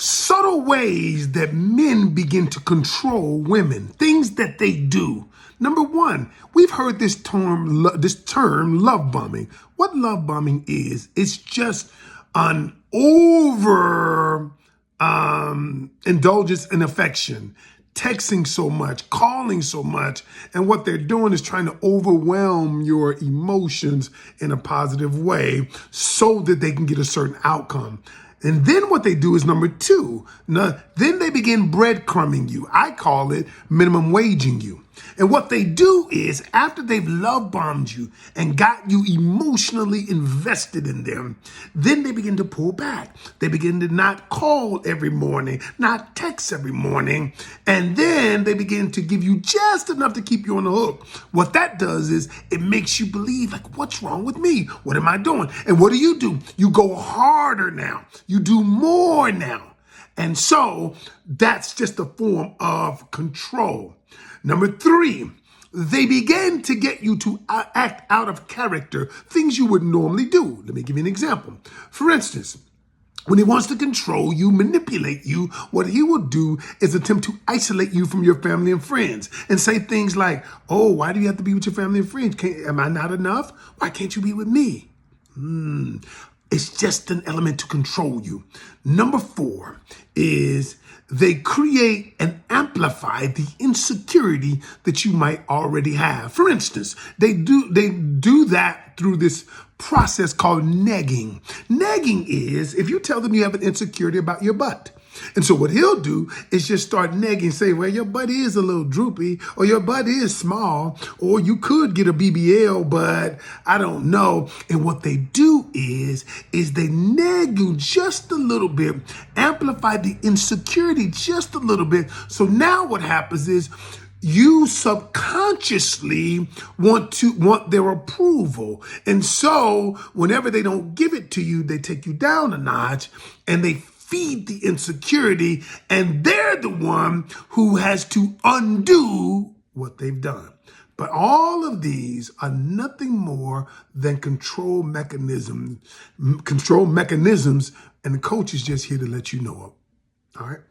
Subtle ways that men begin to control women, things that they do. Number one, we've heard this term love bombing. What love bombing is, it's just an over indulgence in affection, texting so much, calling so much, and what they're doing is trying to overwhelm your emotions in a positive way so that they can get a certain outcome. And then what they do is number two, then they begin breadcrumbing you. I call it minimum waging you. And what they do is after they've love bombed you and got you emotionally invested in them, then they begin to pull back. They begin to not call every morning, not text every morning. And then they begin to give you just enough to keep you on the hook. What that does is it makes you believe, like, what's wrong with me? What am I doing? And what do? You go harder now. You do more now. And so that's just a form of control. Number three, they begin to get you to act out of character, things you would normally do. Let me give you an example. For instance, when he wants to control you, manipulate you, what he will do is attempt to isolate you from your family and friends and say things like, oh, why do you have to be with your family and friends? Am I not enough? Why can't you be with me? It's just an element to control you. Number four is they create and amplify the insecurity that you might already have. For instance, they do that through this process called negging. Negging is if you tell them you have an insecurity about your butt. And so what he'll do is just start negging, say, well, your butt is a little droopy, or your butt is small, or you could get a BBL, but I don't know. And what they do is they neg you just a little bit, amplify the insecurity just a little bit. So now what happens is you subconsciously want their approval. And so whenever they don't give it to you, they take you down a notch and they feed the insecurity, and they're the one who has to undo what they've done. But all of these are nothing more than control mechanisms, and the coach is just here to let you know. All right.